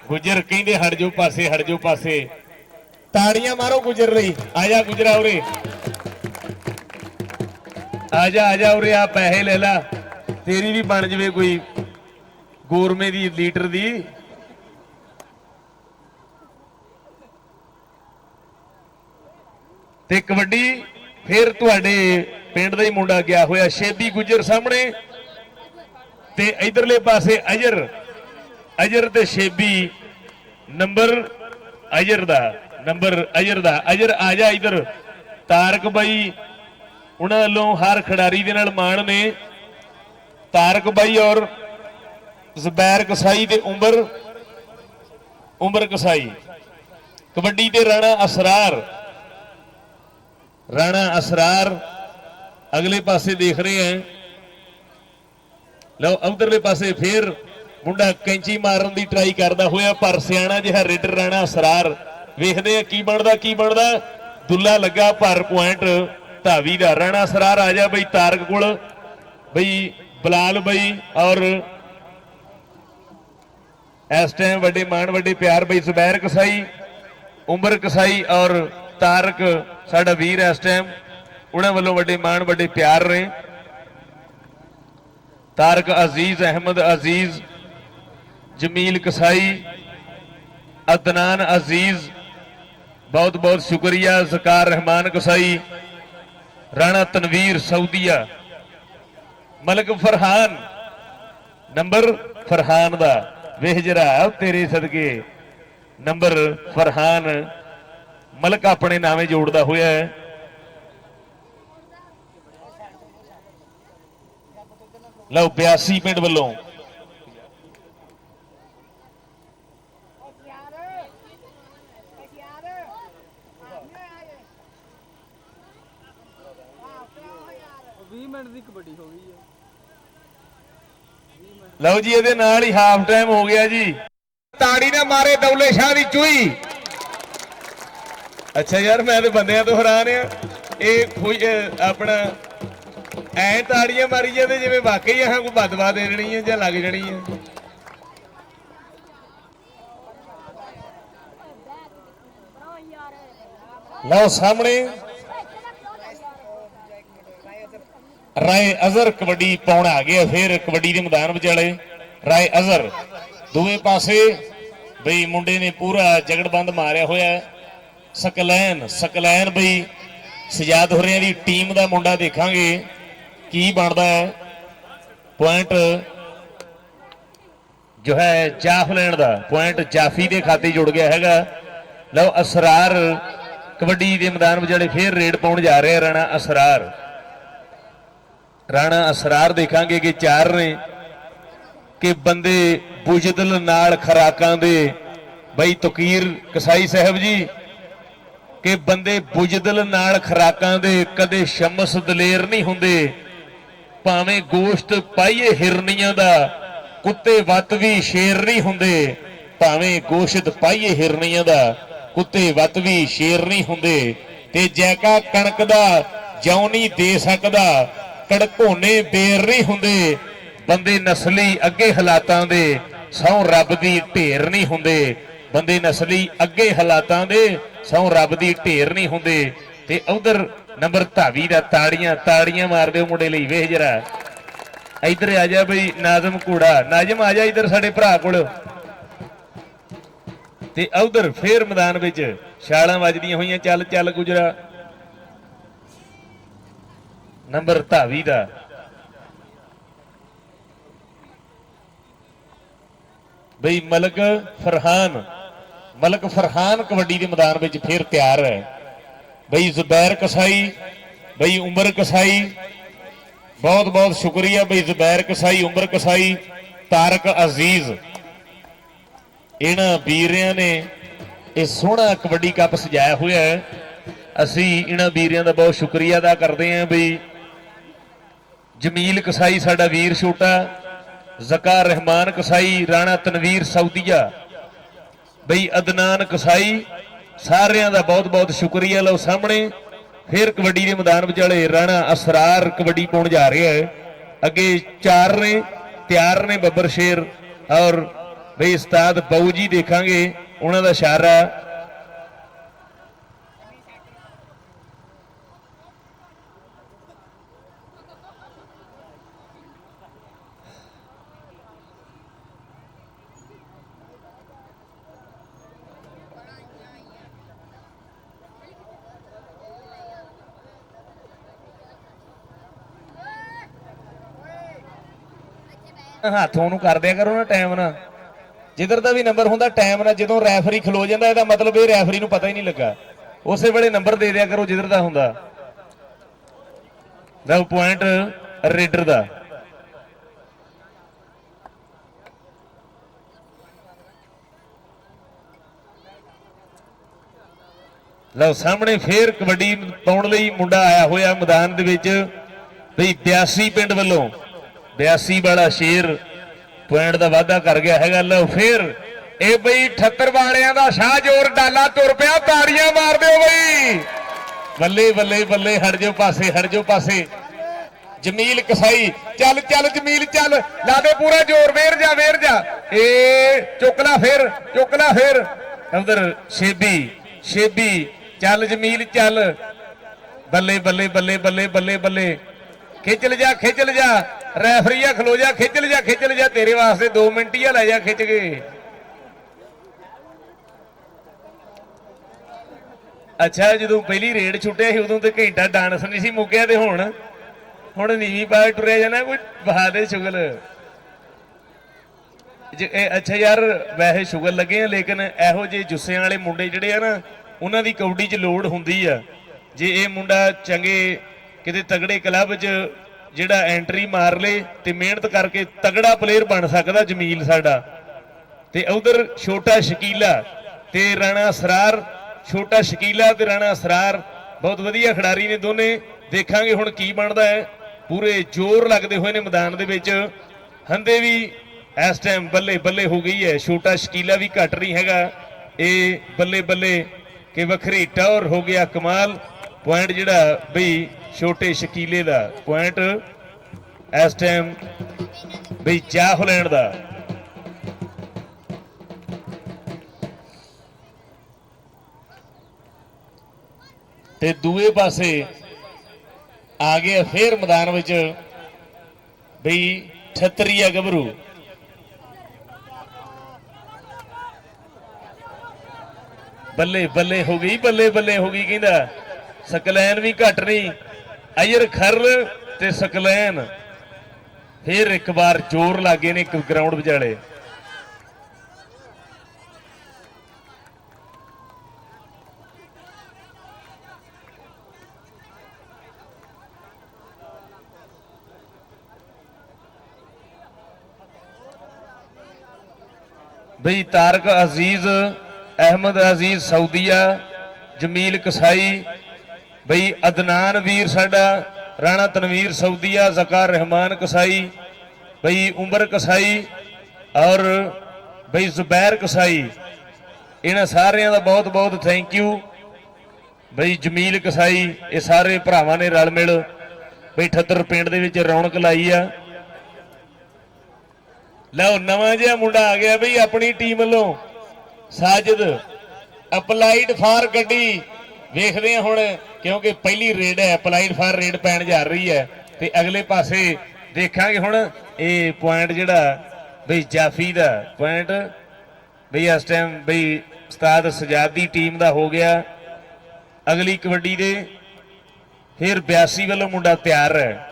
ਗੁਜਰ ਕਹਿੰਦੇ ਹਟ ਜਾਓ ਪਾਸੇ ਹਟ ਜਾਓ ਪਾਸੇ। ਤਾੜੀਆਂ ਮਾਰੋ ਗੁਜਰ ਲਈ। ਆ ਜਾ ਗੁਜਰਾ ਉਰੇ ਆ ਜਾ ਉਰੇ। ਆ ਪੈਸੇ ਲੈ ਲਾ ਤੇਰੀ ਵੀ ਬਣ ਜਵੇ ਕੋਈ ਗੋਰਮੇ ਦੀ ਲੀਟਰ ਦੀ। ਤੇ ਕਬੱਡੀ ਫਿਰ ਤੁਹਾਡੇ ਪਿੰਡ ਦਾ ਹੀ ਮੁੰਡਾ ਗਿਆ ਹੋਇਆ ਸ਼ੇਬੀ ਗੁਜਰ ਸਾਹਮਣੇ ਤੇ ਇਧਰਲੇ ਪਾਸੇ ਅਜਰ ਤੇ ਸ਼ੇਬੀ। ਨੰਬਰ ਅਜਰ ਦਾ ਅਜਰ ਆ ਜਾ ਇਧਰ। ਤਾਰਕ ਬਾਈ ਉਹਨਾਂ ਵੱਲੋਂ ਹਰ ਖਿਡਾਰੀ ਦੇ ਨਾਲ ਮਾਣ ਨੇ। ਤਾਰਕ ਬਾਈ ਔਰ ਜ਼ਬੈਰ ਕਸਾਈ ਤੇ ਉਮਰ ਕਸਾਈ। ਕਬੱਡੀ ਤੇ ਰਾਣਾ ਅਸਰਾਰ ਅਗਲੇ ਪਾਸੇ ਦੇਖ ਰਹੇ ਹੈ। ਲਓ ਉਧਰਲੇ ਪਾਸੇ ਫੇਰ ਮੁੰਡਾ ਕੈਂਚੀ ਮਾਰਨ ਦੀ ਟਰਾਈ ਕਰਦਾ ਹੋਇਆ ਪਰ ਸਿਆਣਾ ਜਿਹਾ ਰੇਡਰ ਰਾਣਾ ਅਸਰਾਰ। ਵੇਖਦੇ ਆ ਕੀ ਬਣਦਾ। ਦੁੱਲਾ ਲੱਗਾ ਪਰ ਪੁਆਇੰਟ ਧਾਵੀ ਦਾ। ਰਾਣਾ ਅਸਰਾਰ ਆ ਜਾ ਬਈ ਤਾਰਕ ਕੋਲ ਬਈ ਬਲਾਲ ਬਈ ਔਰ ਇਸ ਟਾਈਮ ਵੱਡੇ ਮਾਣ ਵੱਡੇ ਪਿਆਰ ਬਈ ਜ਼ਬੈਰ ਕਸਾਈ ਉਮਰ ਕਸਾਈ ਔਰ ਤਾਰਕ ਸਾਡਾ ਵੀਰ ਇਸ ਟਾਈਮ ਉਹਨਾਂ ਵੱਲੋਂ ਵੱਡੇ ਮਾਣ ਵੱਡੇ ਪਿਆਰ ਨੇ। ਤਾਰਕ ਅਜ਼ੀਜ਼ ਅਹਿਮਦ ਅਜ਼ੀਜ਼ ਜਮੀਲ ਕਸਾਈ ਅਦਨਾਨ ਅਜ਼ੀਜ਼ बहुत बहुत शुक्रिया। ज़कार रहमान कसाई राणा तनवीर सऊदिया मलक फरहान नंबर फरहान दा वेख जरा तेरे सदके नंबर फरहान मलक अपने नामे जोड़दा होया है। लो 82 पिंड वालों ਲਓ ਜੀ ਇਹਦੇ ਨਾਲ ਹੀ ਹਾਫ ਟਾਈਮ ਹੋ ਗਿਆ ਜੀ। ਤਾੜੀ ਨਾ ਮਾਰੇ ਦੌਲੇ ਸ਼ਾਹ ਦੀ ਚੂਈ। ਅੱਛਾ ਯਾਰ ਮੈਂ ਤੇ ਬੰਦਿਆਂ ਤੋਂ ਹੈਰਾਨ ਆ। ਇਹ ਆਪਣਾ ਐ ਤਾੜੀਆਂ ਮਾਰੀ ਜਾਂਦੇ ਜਿਵੇਂ ਵਾਕਈ ਆਹ ਕੋਈ ਬਦਵਾ ਦੇ ਦੇਣੀ ਹੈ ਜਾਂ ਲੱਗ ਜਾਣੀ ਹੈ। ਲਓ ਸਾਹਮਣੇ ਰਾਏ ਅਜ਼ਰ ਕਬੱਡੀ ਪਾਉਣ ਆ ਗਿਆ। ਫਿਰ ਕਬੱਡੀ ਦੇ ਮੈਦਾਨ ਵਿਚਾਲੇ ਰਾਏ ਅਜ਼ਰ ਦੋਵੇਂ ਪਾਸੇ ਬਈ ਮੁੰਡੇ ਨੇ ਪੂਰਾ ਜਗੜਬੰਦ ਮਾਰਿਆ ਹੋਇਆ। ਸਕਲੈਨ ਬਈ ਸਜਾਦ ਹੋਰਿਆਂ ਦੀ ਟੀਮ ਦਾ ਮੁੰਡਾ ਦੇਖਾਂਗੇ ਕੀ ਬਣਦਾ ਹੈ। ਪੁਆਇੰਟ ਜੋ ਹੈ ਜਾਫਲੈਂਡ ਦਾ ਪੁਆਇੰਟ ਜਾਫੀ ਦੇ ਖਾਤੇ ਜੁੜ ਗਿਆ ਹੈਗਾ। ਲਓ ਅਸਰਾਰ ਕਬੱਡੀ ਦੇ ਮੈਦਾਨ ਵਿਚਾਲੇ ਫਿਰ ਰੇਡ ਪਾਉਣ ਜਾ ਰਿਹਾ। ਰਾਣਾ ਅਸਰਾਰ ਦੇਖਾਂਗੇ ਕਿ 4 ਨੇ ਕਿ ਬੰਦੇ ਬੁਜਦਲ ਨਾਲ ਖਰਾਕਾਂ ਦੇ ਬਈ ਤਕੀਰ ਕਸਾਈ ਸਾਹਿਬ ਜੀ ਕਿ ਬੰਦੇ ਬੁਜਦਲ ਨਾਲ ਖਰਾਕਾਂ ਦੇ ਕਦੇ ਸ਼ਮਸ ਦਲੇਰ ਨਹੀਂ ਹੁੰਦੇ। ਭਾਵੇਂ ਗੋਸ਼ਤ ਪਾਈਏ ਹਿਰਨੀਆਂ ਦਾ ਕੁੱਤੇ ਵੱਤ ਵੀ ਸ਼ੇਰ ਨਹੀਂ ਹੁੰਦੇ। ਭਾਵੇਂ ਗੋਸ਼ਤ ਪਾਈਏ ਹਿਰਨੀਆਂ ਦਾ ਕੁੱਤੇ ਵੱਤ ਵੀ ਸ਼ੇਰ ਨਹੀਂ ਹੁੰਦੇ। ਤੇ ਜੈਕਾ ਕਣਕ ਦਾ ਜੌਂ ਨਹੀਂ ਦੇ ਸਕਦਾ ਕੜਕੋਨੇ ਬੇਰ ਨਹੀਂ ਹੁੰਦੇ। ਬੰਦੇ ਨਸਲੀ ਅੱਗੇ ਹਾਲਾਤਾਂ ਦੇ ਸਹੁੰ ਰੱਬ ਦੀ ਢੇਰ ਨਹੀਂ ਹੁੰਦੇ। ਬੰਦੇ ਨਸਲੀ ਅੱਗੇ ਹਾਲਾਤਾਂ ਦੇ ਸਹੁੰ ਰੱਬ ਦੀ ਢੇਰ ਨਹੀਂ ਹੁੰਦੇ। ਤੇ ਉਧਰ ਨੰਬਰ ਧਾਵੀ ਦਾ ਤਾੜੀਆਂ ਮਾਰ ਦਿਓ ਮੁੰਡੇ ਲਈ। ਵੇਖ ਜਰਾ ਇੱਧਰ ਆ ਜਾ ਬਈ ਨਾਜ਼ਮ ਘੋੜਾ। ਨਾਜ਼ਮ ਆ ਜਾ ਇੱਧਰ ਸਾਡੇ ਭਰਾ ਕੋਲ। ਤੇ ਉਧਰ ਫੇਰ ਮੈਦਾਨ ਵਿੱਚ ਛਾਲਾਂ ਵੱਜਦੀਆਂ ਹੋਈਆਂ। ਚੱਲ ਗੁਜਰਾ ਨੰਬਰ ਧਾਵੀ ਦਾ ਬਈ ਮਲਕ ਫਰਹਾਨ ਕਬੱਡੀ ਦੇ ਮੈਦਾਨ ਵਿੱਚ ਫਿਰ ਤਿਆਰ ਹੈ। ਬਈ ਜ਼ਬੈਰ ਕਸਾਈ ਬਈ ਉਮਰ ਕਸਾਈ ਬਹੁਤ ਬਹੁਤ ਸ਼ੁਕਰੀਆ ਬਈ ਜ਼ਬੈਰ ਕਸਾਈ ਉਮਰ ਕਸਾਈ ਤਾਰਕ ਅਜ਼ੀਜ਼ ਇਹਨਾਂ ਵੀਰਿਆਂ ਨੇ ਇਹ ਸੋਹਣਾ ਕਬੱਡੀ ਕੱਪ ਸਜਾਇਆ ਹੋਇਆ ਹੈ। ਅਸੀਂ ਇਹਨਾਂ ਵੀਰਿਆਂ ਦਾ ਬਹੁਤ ਸ਼ੁਕਰੀਆ ਅਦਾ ਕਰਦੇ ਹਾਂ। ਬਈ ਜਮੀਲ ਕਸਾਈ ਸਾਡਾ ਵੀਰ ਛੋਟਾ, ਜ਼ਕਾਰ ਰਹਿਮਾਨ ਕਸਾਈ, ਰਾਣਾ ਤਨਵੀਰ ਸਊਦੀਆ ਬਈ ਅਦਨਾਨ ਕਸਾਈ, ਸਾਰਿਆਂ ਦਾ ਬਹੁਤ ਬਹੁਤ ਸ਼ੁਕਰੀਆ। ਲਓ ਸਾਹਮਣੇ ਫਿਰ ਕਬੱਡੀ ਦੇ ਮੈਦਾਨ ਵਿਚਾਲੇ ਰਾਣਾ ਅਸਰਾਰ ਕਬੱਡੀ ਪਾਉਣ ਜਾ ਰਿਹਾ ਹੈ। ਅੱਗੇ 4 ਨੇ ਤਿਆਰ ਨੇ ਬੱਬਰ ਸ਼ੇਰ ਔਰ ਬਈ ਉਸਤਾਦ ਬਾਊ ਜੀ, ਦੇਖਾਂਗੇ ਉਹਨਾਂ ਦਾ ਇਸ਼ਾਰਾ। ਹੱਥੋਂ ਨੂੰ ਕਰ ਦਿਆ ਕਰੋ ਨਾ ਟਾਈਮ ਨਾਲ, ਜਿੱਧਰ ਦਾ ਵੀ ਨੰਬਰ ਹੁੰਦਾ ਟਾਈਮ ਨਾਲ। ਜਦੋਂ ਰੈਫਰੀ ਖਲੋ ਜਾਂਦਾ ਇਹਦਾ ਮਤਲਬ ਇਹ ਰੈਫਰੀ ਨੂੰ ਪਤਾ ਹੀ ਨਹੀਂ ਲੱਗਾ, ਉਸੇ ਵੇਲੇ ਨੰਬਰ ਦੇ ਦਿਆ ਕਰੋ ਜਿੱਧਰ ਦਾ ਹੁੰਦਾ। ਲਓ ਪੁਆਇੰਟ ਰੇਡਰ ਦਾ। ਲਓ ਸਾਹਮਣੇ ਫੇਰ ਕਬੱਡੀ ਪਾਉਣ ਲਈ ਮੁੰਡਾ ਆਇਆ ਹੋਇਆ ਮੈਦਾਨ ਦੇ ਵਿੱਚ ਬਈ 82 ਪਿੰਡ ਵੱਲੋਂ। 82 ਵਾਲਾ ਸ਼ੇਰ ਪੁਆਇੰਟ ਦਾ ਵਾਅਦਾ ਕਰ ਗਿਆ ਹੈਗਾ। ਲਓ ਫੇਰ ਇਹ ਬਈ 78 ਵਾਲਿਆਂ ਦਾ ਸ਼ਾਹਜੋਰ ਡਾਲਾ ਤੁਰ ਪਿਆ, ਤਾੜੀਆਂ ਮਾਰ ਦਿਓ ਬਈ। ਬੱਲੇ ਬੱਲੇ ਬੱਲੇ, ਹਟ ਜਾਓ ਪਾਸੇ, ਹਟ ਜਾਓ ਪਾਸੇ। ਜਮੀਲ ਕਸਾਈ, ਚੱਲ ਚੱਲ ਜਮੀਲ ਚੱਲ, ਲਾ ਦੇ ਪੂਰਾ ਜ਼ੋਰ, ਵੇਰ ਜਾ ਵੇਰ ਜਾ। ਇਹ ਚੁੱਕਲਾ ਫੇਰ, ਚੁੱਕਲਾ ਫੇਰ। ਉਧਰ ਸ਼ੇਬੀ, ਸ਼ੇਬੀ ਚੱਲ ਜਮੀਲ ਚੱਲ। ਬੱਲੇ ਬੱਲੇ ਬੱਲੇ ਬੱਲੇ ਬੱਲੇ ਬੱਲੇ, ਖਿੱਚ ਲਿਜਾ ਖਿੱਚ ਲਿਜਾ, ਰੈਫਰੀਆ ਖਲੋ ਜਾ, ਖਿੱਚ ਲਿਜਾ ਖਿੱਚ ਲਿਜਾ, ਤੇਰੇ ਵਾਸਤੇ 2 ਮਿੰਟ ਹੀ ਆ, ਲੈ ਜਾ ਖਿੱਚ ਕੇ। ਅੱਛਾ ਜਦੋਂ ਪਹਿਲੀ ਰੇਡ ਛੁੱਟਿਆ ਸੀ ਉਦੋਂ ਤੇ ਘੰਟਾ ਡਾਂਸ ਨਹੀਂ ਸੀ ਮੁੱਕਿਆ, ਤੇ ਹੁਣ ਨੀਵੀਂ ਪਾ ਕੇ ਟੁਰਿਆ ਜਾਣਾ, ਕੋਈ ਬਹਾ ਦੇ ਸ਼ੁਗਲ। ਅੱਛਾ ਯਾਰ ਵੈਸੇ ਸ਼ੁਗਲ ਲੱਗੇ ਆ, ਲੇਕਿਨ ਇਹੋ ਜਿਹੇ ਜੁੱਸਿਆਂ ਵਾਲੇ ਮੁੰਡੇ ਜਿਹੜੇ ਆ ਨਾ, ਉਹਨਾਂ ਦੀ ਕਬੱਡੀ 'ਚ ਲੋੜ ਹੁੰਦੀ ਆ। ਜੇ ਇਹ ਮੁੰਡਾ ਚੰਗੇ ਕਿਤੇ ਤਗੜੇ ਕਲੱਬ 'ਚ ਜਿਹੜਾ ਐਂਟਰੀ ਮਾਰ ਲੇ ਤੇ ਮਿਹਨਤ ਕਰਕੇ ਤਗੜਾ ਪਲੇਅਰ ਬਣ ਸਕਦਾ ਜਮੀਲ ਸਾਡਾ। ਤੇ ਉਧਰ ਛੋਟਾ ਸ਼ਕੀਲਾ ਤੇ ਰਾਣਾ ਅਸਰਾਰ, ਛੋਟਾ ਸ਼ਕੀਲਾ ਤੇ ਰਾਣਾ ਅਸਰਾਰ ਬਹੁਤ ਵਧੀਆ ਖਿਡਾਰੀ ਨੇ ਦੋਨੇ। ਦੇਖਾਂਗੇ ਹੁਣ ਕੀ ਬਣਦਾ ਹੈ। ਪੂਰੇ ਜ਼ੋਰ ਲੱਗਦੇ ਹੋਏ ਨੇ ਮੈਦਾਨ ਦੇ ਵਿੱਚ। ਹੰਦੇ ਵੀ ਇਸ ਟਾਈਮ ਬੱਲੇ ਬੱਲੇ ਹੋ ਗਈ ਹੈ, ਛੋਟਾ ਸ਼ਕੀਲਾ ਵੀ ਘੱਟ ਨਹੀਂ ਹੈਗਾ। ਇਹ ਬੱਲੇ ਬੱਲੇ ਕਿ ਵੱਖਰੀ ਟੌਰ ਹੋ ਗਿਆ, ਕਮਾਲ। ਪੁਆਇੰਟ ਜਿਹੜਾ ਬਈ ਛੋਟੇ ਸ਼ਕੀਲੇ ਦਾ ਪੁਆਇੰਟ ਇਸ ਟਾਈਮ ਬਈ ਜਾਹਲੈਂਡ ਦਾ। ਤੇ ਦੂਏ ਪਾਸੇ ਆ ਗਿਆ ਫੇਰ ਮੈਦਾਨ ਵਿੱਚ ਬਈ 78 ਗੱਭਰੂ। ਬੱਲੇ ਬੱਲੇ ਹੋ ਗਈ, ਬੱਲੇ ਬੱਲੇ ਹੋ ਗਈ। ਕਹਿੰਦਾ ਸਕਲੈਨ ਵੀ ਘੱਟ ਨਹੀਂ, ਅਯਰ ਖਰਲ ਤੇ ਸਕਲੈਨ ਫੇਰ ਇੱਕ ਵਾਰ ਜ਼ੋਰ ਲੱਗੇ ਨੇ ਗਰਾਊਂਡ ਵਿਚਾਲੇ। ਬਈ ਤਾਰਕ ਅਜ਼ੀਜ਼, ਅਹਿਮਦ ਅਜ਼ੀਜ਼ ਸਊਦੀਆ, ਜਮੀਲ ਕਸਾਈ, ਬਈ ਅਦਨਾਨ ਵੀਰ ਸਾਡਾ, ਰਾਣਾ ਤਨਵੀਰ ਸਊਦੀਆ, ਜ਼ਕਾਰ ਰਹਿਮਾਨ ਕਸਾਈ, ਬਈ ਉਮਰ ਕਸਾਈ ਔਰ ਬਈ ਜ਼ੁਬੈਰ ਕਸਾਈ। ਇਹਨਾਂ ਸਾਰਿਆਂ ਦਾ ਬਹੁਤ ਬਹੁਤ ਥੈਂਕ ਯੂ। ਬਈ ਜਮੀਲ ਕਸਾਈ, ਇਹ ਸਾਰੇ ਭਰਾਵਾਂ ਨੇ ਰਲ ਮਿਲ ਬਈ 78 ਪਿੰਡ ਦੇ ਵਿੱਚ ਰੌਣਕ ਲਾਈ ਆ। ਲਓ ਨਵਾਂ ਜਿਹਾ ਮੁੰਡਾ ਆ ਗਿਆ ਬਈ ਆਪਣੀ ਟੀਮ ਵੱਲੋਂ, ਸਾਜਿਦ ਅਪਲਾਈਡ ਫਾਰ ਗੱਡੀ। ਵੇਖਦੇ ਆ ਹੁਣ, ਕਿਉਂਕਿ ਪਹਿਲੀ ਰੇਡ ਹੈ, ਅਪਲਾਈਡ ਫਾਰ ਰੇਡ ਪੈਣ ਜਾ ਰਹੀ ਹੈ। ਤੇ ਅਗਲੇ ਪਾਸੇ ਦੇਖਾਂਗੇ ਹੁਣ ਇਹ ਪੁਆਇੰਟ ਜਿਹੜਾ ਬਈ ਜਾਫੀ ਦਾ ਪੁਆਇੰਟ ਬਈ ਇਸ ਟਾਈਮ ਬਈ ਉਸਤਾਦ ਸਜਾਦ ਦੀ ਟੀਮ ਦਾ ਹੋ ਗਿਆ। ਅਗਲੀ ਕਬੱਡੀ ਦੇ ਫਿਰ 82 ਵੱਲੋਂ ਮੁੰਡਾ ਤਿਆਰ ਹੈ।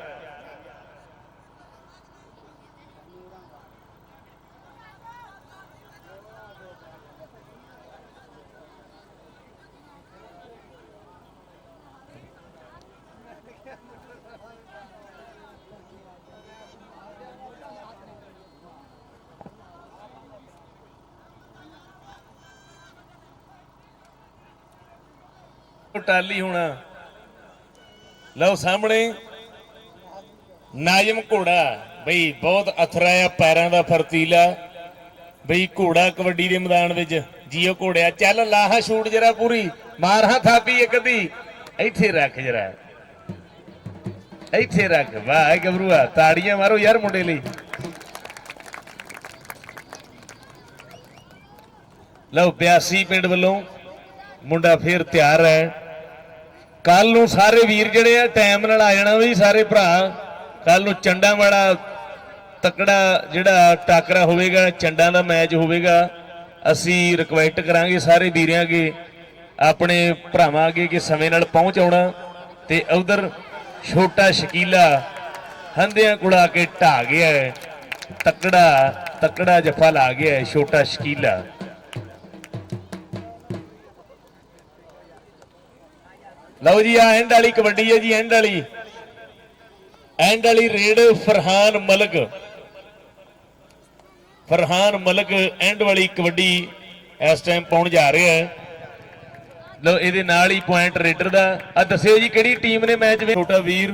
ਟਾਲੀ ਹੋਣਾ। ਲਓ ਸਾਹਮਣੇ ਨਾਜ਼ਮ ਘੋੜਾ, ਬਈ ਬਹੁਤ ਅਥਰਾ ਆ, ਪੈਰਾਂ ਦਾ ਫਰਤੀਲਾ। ਬਈ ਘੋੜਾ ਕਬੱਡੀ ਦੇ ਮੈਦਾਨ ਵਿੱਚ ਜੀਓ ਘੋੜਿਆ ਚੱਲ ਲਾਹਾ ਸ਼ੂਟ ਜਰਾ ਪੂਰੀ ਮਾਰ ਹਾਂ ਥਾਪੀ ਇੱਕ ਦੀ ਇੱਥੇ ਰੱਖ ਜਰਾ ਇੱਥੇ ਰੱਖ ਵਾਹ ਗੱਭਰੂਆ ਤਾੜੀਆਂ ਮਾਰੋ ਯਾਰ ਮੁੰਡੇ ਲਈ ਲਓ 82 ਪਿੰਡ ਵੱਲੋਂ ਮੁੰਡਾ ਫੇਰ ਤਿਆਰ ਹੈ ਕੱਲ ਨੂੰ ਸਾਰੇ ਵੀਰ ਜਿਹੜੇ ਆ ਟਾਈਮ ਨਾਲ ਆ ਜਾਣਾ ਵੀ ਸਾਰੇ ਭਰਾ ਕੱਲ ਨੂੰ ਚੰਡਾ ਵਾਲਾ ਤਕੜਾ ਜਿਹੜਾ ਟਾਕਰਾ ਹੋਵੇਗਾ ਚੰਡਾਂ ਦਾ ਮੈਚ ਹੋਵੇਗਾ ਅਸੀਂ ਰਿਕੁਐਸਟ ਕਰਾਂਗੇ ਸਾਰੇ ਵੀਰਾਂ ਅੱਗੇ ਆਪਣੇ ਭਰਾਵਾਂ ਅੱਗੇ ਕਿ ਸਮੇਂ ਨਾਲ ਪਹੁੰਚ ਆਉਣਾ ਤੇ ਉਧਰ ਛੋਟਾ ਸ਼ਕੀਲਾ ਹੰਦਿਆਂ ਕੁੜਾ ਕੇ ਢਾ ਗਿਆ ਹੈ ਤਕੜਾ ਜੱਫਾ ਲਾ ਗਿਆ ਹੈ ਛੋਟਾ ਸ਼ਕੀਲਾ ਲਓ ਜੀ ਆ ਐਂਡ ਵਾਲੀ ਕਬੱਡੀ ਹੈ ਜੀ ਐਂਡ ਵਾਲੀ ਰੇਡ ਫਰਹਾਨ ਮਲਕ ਐਂਡ ਵਾਲੀ ਕਬੱਡੀ ਇਸ ਟਾਈਮ ਪਾਉਣ ਜਾ ਰਿਹਾ ਹੈ ਲਓ ਇਹਦੇ ਨਾਲ ਹੀ ਪੁਆਇੰਟ ਰੇਡਰ ਦਾ ਆ ਦੱਸਿਓ ਜੀ ਕਿਹੜੀ ਟੀਮ ਨੇ ਮੈਚ ਵਿੱਚ ਛੋਟਾ ਵੀਰ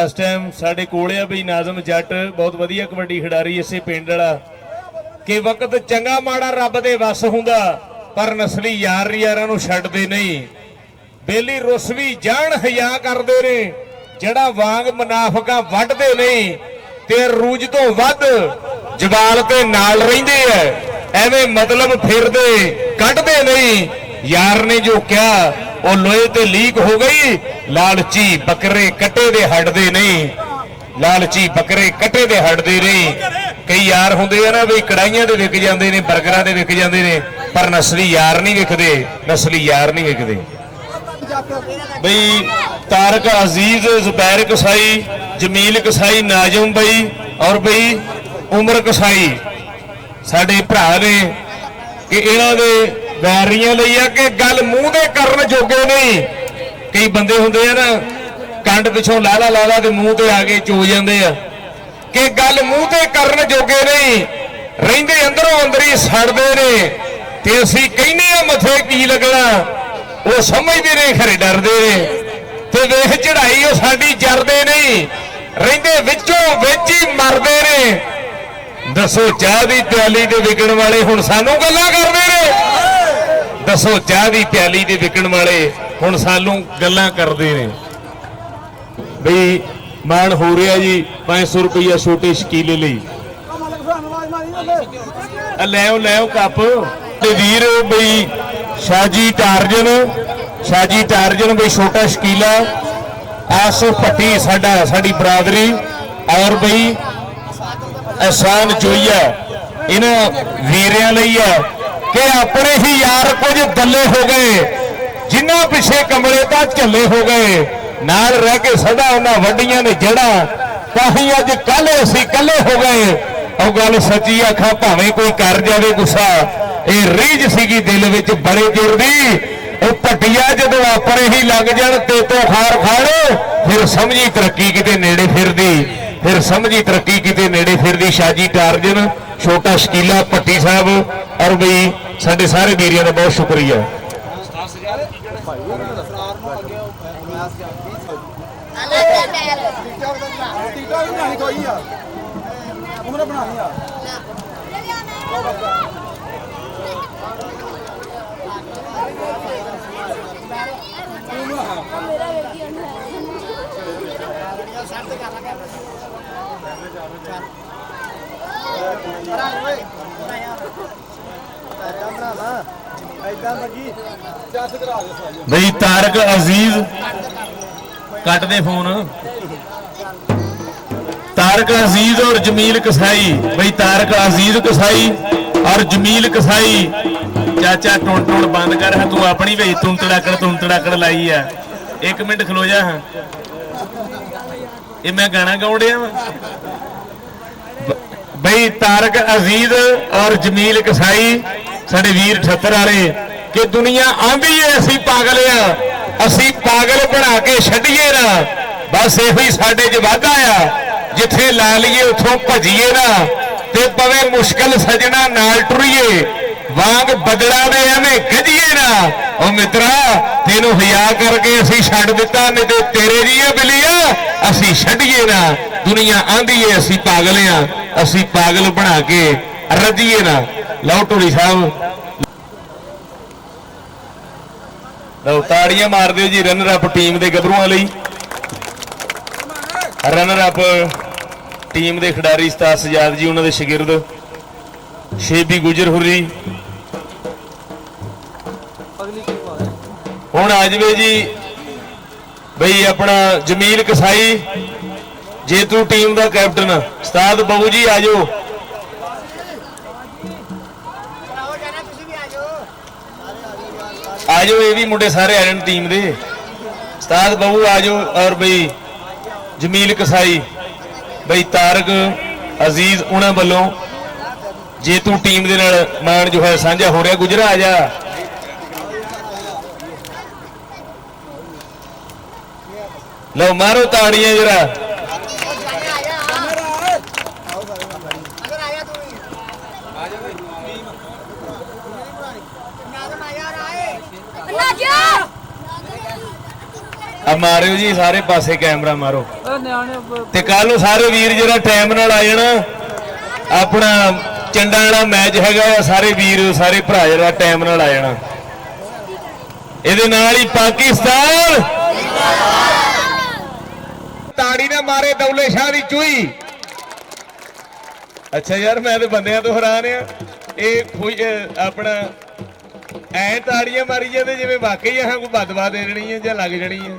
ਇਸ ਟਾਈਮ ਸਾਡੇ ਕੋਲ ਆ ਬਈ ਨਾਜ਼ਮ ਜੱਟ ਬਹੁਤ ਵਧੀਆ ਕਬੱਡੀ ਖਿਡਾਰੀ ਇਸੇ ਪਿੰਡ ਵਾਲਾ ਕਿ ਵਕਤ ਚੰਗਾ ਮਾੜਾ ਰੱਬ ਦੇ ਵੱਸ ਹੁੰਦਾ ਪਰ ਨਸਲੀ ਯਾਰਾਂ ਨੂੰ ਛੱਡਦੇ ਨਹੀਂ ਬੇਲੀ ਰੁਸਵੀ ਜਾਣ ਹਿਆ ਕਰਦੇ ਨੇ ਜਿਹੜਾ ਵਾਂਗ ਮੁਨਾਫਿਕਾਂ ਵੱਢਦੇ ਨਹੀਂ ਤੇ ਰੂਜ ਤੋਂ ਵੱਧ ਜਵਾਲ ਤੇ ਨਾਲ ਰਹਿੰਦੇ ਐ ਐਵੇਂ ਮਤਲਬ ਫਿਰਦੇ ਕੱਢਦੇ ਨਹੀਂ ਯਾਰ ਨੇ ਜੋ ਕਿਹਾ ਉਹ ਲੋਹੇ ਤੇ ਲੀਕ ਹੋ ਗਈ ਲਾਲਚੀ ਬੱਕਰੇ ਕੱਟੇ ਦੇ ਹਟਦੇ ਨਹੀਂ ਕਈ ਯਾਰ ਹੁੰਦੇ ਆ ਨਾ ਵੀ ਕੜਾਈਆਂ ਦੇ ਵਿਕ ਜਾਂਦੇ ਨੇ ਬਰਗਰਾਂ ਦੇ ਵਿਕ ਜਾਂਦੇ ਨੇ ਪਰ ਨਸਲੀ ਯਾਰ ਨਹੀਂ ਵਿਕਦੇ ਬਈ ਤਾਰਕ ਅਜ਼ੀਜ਼ ਜ਼ੁਬੈਰ ਕਸਾਈ ਜਮੀਲ ਕਸਾਈ ਨਾਜ਼ਮ ਬਈ ਔਰ ਬਈ ਉਮਰ ਕਸਾਈ ਸਾਡੇ ਭਰਾ ਨੇ ਕਿ ਇਹਨਾਂ ਦੇ ਵੈਰੀਆਂ ਲਈ ਆ ਕਿ ਗੱਲ ਮੂੰਹ ਦੇ ਕਰਨ ਜੋਗੇ ਨਹੀਂ ਕਈ ਬੰਦੇ ਹੁੰਦੇ ਆ ਨਾ ਕੰਡ ਪਿਛੋਂ ਲਾਲਾ ਤੇ ਮੂੰਹ ਤੇ ਆ ਕੇ ਚੋ ਜਾਂਦੇ ਆ ਕਿ ਗੱਲ ਮੂੰਹ ਤੇ ਕਰਨ ਜੋਗੇ ਨਹੀਂ ਰਹਿੰਦੇ ਅੰਦਰੋਂ ਅੰਦਰੀ ਸੜਦੇ ਨੇ ਤੇ ਅਸੀਂ ਕਹਿੰਦੇ ਆ ਮੱਥੇ ਕੀ ਲੱਗਣਾ ਉਹ ਸਮਝਦੇ ਨੇ ਖਰੇ ਡਰਦੇ ਨੇ ਤੇ ਵੇਖ ਚੜਾਈ ਉਹ ਸਾਡੀ ਜਰਦੇ ਨਹੀਂ ਰਹਿੰਦੇ ਵਿੱਚੋਂ ਵਿੱਚ ਹੀ ਮਰਦੇ ਨੇ ਦੱਸੋ ਚਾਹ ਦੀ ਪਿਆਲੀ ਦੇ ਵਿਕਣ ਵਾਲੇ ਹੁਣ ਸਾਨੂੰ ਗੱਲਾਂ ਕਰਦੇ ਨੇ ਦੱਸੋ ਚਾਹ ਦੀ ਪਿਆਲੀ ਦੇ ਵਿਕਣ ਵਾਲੇ ਹੁਣ ਸਾਨੂੰ ਗੱਲਾਂ ਕਰਦੇ ਨੇ ਬਈ ਮਾਣ ਹੋ ਰਿਹਾ ਜੀ 500 ਰੁਪਇਆ ਛੋਟੇ ਸ਼ਕੀਲੇ ਲਈ ਲੈਓ ਕੱਪ ਤੇ ਵੀਰ ਬਈ ਸ਼ਾਜੀ ਟਾਰਜਨ ਬਈ ਛੋਟਾ ਸ਼ਕੀਲਾ ਆਸੋ ਭੱਟੀ ਸਾਡੀ ਬਰਾਦਰੀ ਔਰ ਬਈ ਅਹਿਸਾਨ ਜੋਈਆ ਇਹਨਾਂ ਵੀਰਿਆਂ ਲਈ ਆ ਕਿ ਆਪਣੇ ਹੀ ਯਾਰ ਕੁਝ ਗੱਲੇ ਹੋ ਗਏ ਜਿਨ੍ਹਾਂ ਪਿੱਛੇ ਕਮਲੇ ਤਾਂ ਝੱਲੇ ਹੋ ਗਏ ਨਾਲ ਰਹਿ ਕੇ ਸਦਾ ਉਹਨਾਂ ਵੱਡੀਆਂ ਨੇ ਜੜਾਂ ਤਾਂ ਹੀ ਅੱਜ ਕੱਲ ਅਸੀਂ ਕੱਲੇ ਹੋ ਗਏ ਉਹ ਗੱਲ ਸੱਚੀ ਆਖਾਂ ਭਾਵੇਂ ਕੋਈ ਕਰ ਜਾਵੇ ਗੁੱਸਾ ਇਹ ਰੀਝ ਸੀਗੀ ਦਿਲ ਵਿੱਚ ਬੜੇ ਚਿਰ ਦੀ ਉਹ ਭੱਟੀਆ ਜਦੋਂ ਆਪਣੇ ਹੀ ਲੱਗ ਜਾਣ ਤੇ ਤੋਂ ਖਾੜ ਫਿਰ ਸਮਝੀ ਤਰੱਕੀ ਕਿਤੇ ਨੇੜੇ ਫਿਰਦੀ ਸ਼ਾਜੀ ਟਾਰਜਨ ਛੋਟਾ ਸ਼ਕੀਲਾ ਭੱਟੀ ਸਾਹਿਬ ਔਰ ਬਈ ਸਾਡੇ ਸਾਰੇ ਵੀਰਾਂ ਦਾ ਬਹੁਤ ਸ਼ੁਕਰੀਆ ਬਈ ਤਾਰਕ ਅਜ਼ੀਜ਼ ਕੱਟ ਦੇ ਫੋਨ तारक अजीज और जमील कसाई भाई तारक अजीज कसाई और जमील कसाई चाचा टुण टुण बंद कर तू अपनी भाई तुम तड़ाकड़ लाई है एक मिनट खलो जा हाँ ये मैं गाना गाउन डिया भाई तारक अजीज और जमील कसाई साडे वीर 78 वाले कि दुनिया आंदी है असी पागल असी पागल बना के छड्डीए ना बस यही साडे च वाधा आ जिथे ला लीए उथों भजीए ना ते पवे मुश्किल सजना नाल टुरीए वांग बदला दे एवें गजीए ना ओ मित्रा तेनू हिया करके असी छड्ड दिता नहीं ते तेरे जी बिलिया असी छड्डीए ना दुनिया आंदी है असी पागल आ असी पागल बना के रजीए ना। लो ढोली साहब ਲਓ ਤਾੜੀਆਂ ਮਾਰ ਦਿਓ ਜੀ ਰਨਰ ਅਪ ਟੀਮ ਦੇ ਗੱਭਰੂਆਂ ਲਈ। ਰਨਰ ਅਪ ਟੀਮ ਦੇ ਖਿਡਾਰੀ ਉਸਤਾਦ ਸਜਾਦ ਜੀ, ਉਹਨਾਂ ਦੇ ਸ਼ਾਗਿਰਦ ਸ਼ੇਬੀ ਗੁਜਰ ਹੁਰੀ। ਹੁਣ ਆ ਜਾਵੇ ਜੀ ਬਈ ਆਪਣਾ ਜਮੀਲ ਕਸਾਈ, ਜੇਤੂ ਟੀਮ ਦਾ ਕੈਪਟਨ। ਉਸਤਾਦ ਬਾਬੂ ਜੀ ਆ ਜਾਓ। ਆ ਜਾਓ, ਇਹ ਵੀ ਮੁੰਡੇ ਸਾਰੇ ਆ ਜਾਣ ਟੀਮ ਦੇ। ਉਸਤਾਦ ਬਾਬੂ ਆ ਜਾਓ। ਔਰ ਬਈ ਜਮੀਲ ਕਸਾਈ, ਬਈ ਤਾਰਕ ਅਜ਼ੀਜ਼, ਉਹਨਾਂ ਵੱਲੋਂ ਜੇਤੂ ਟੀਮ ਦੇ ਨਾਲ ਮਾਣ ਜੋ ਹੈ ਸਾਂਝਾ ਹੋ ਰਿਹਾ। ਗੁਜਰਾ ਆ ਜਾ। ਲਓ ਮਾਰੋ ਤਾੜੀਆਂ ਜਰਾ। ਆ ਮਾਰਿਓ ਜੀ ਸਾਰੇ ਪਾਸੇ ਕੈਮਰਾ ਮਾਰੋ। ਤੇ ਕੱਲ ਨੂੰ ਸਾਰੇ ਵੀਰ ਜਿਹੜਾ ਟਾਈਮ ਨਾਲ ਆ ਜਾਣਾ। ਆਪਣਾ ਚੰਡਾ ਵਾਲਾ ਮੈਚ ਹੈਗਾ ਆ, ਸਾਰੇ ਵੀਰ ਸਾਰੇ ਭਰਾ ਜਿਹੜਾ ਟਾਈਮ ਨਾਲ ਆ ਜਾਣਾ। ਇਹਦੇ ਨਾਲ ਹੀ ਪਾਕਿਸਤਾਨ ਤਾੜੀ ਨਾ ਮਾਰੇ ਦੌਲੇ ਸ਼ਾਹ ਦੀ ਚੂਈ। ਅੱਛਾ ਯਾਰ ਮੈਂ ਤੇ ਬੰਦਿਆਂ ਤੋਂ ਹੈਰਾਨ ਆ। ਇਹ ਆਪਣਾ ਐ ਤਾੜੀਆਂ ਮਾਰੀ ਜਾਂਦੇ ਜਿਵੇਂ ਵਾਕਈ ਆ ਕੋਈ ਬਦਵਾ ਦੇ ਦੇਣੀ ਹੈ ਜਾਂ ਲੱਗ ਜਾਣੀ ਹੈ।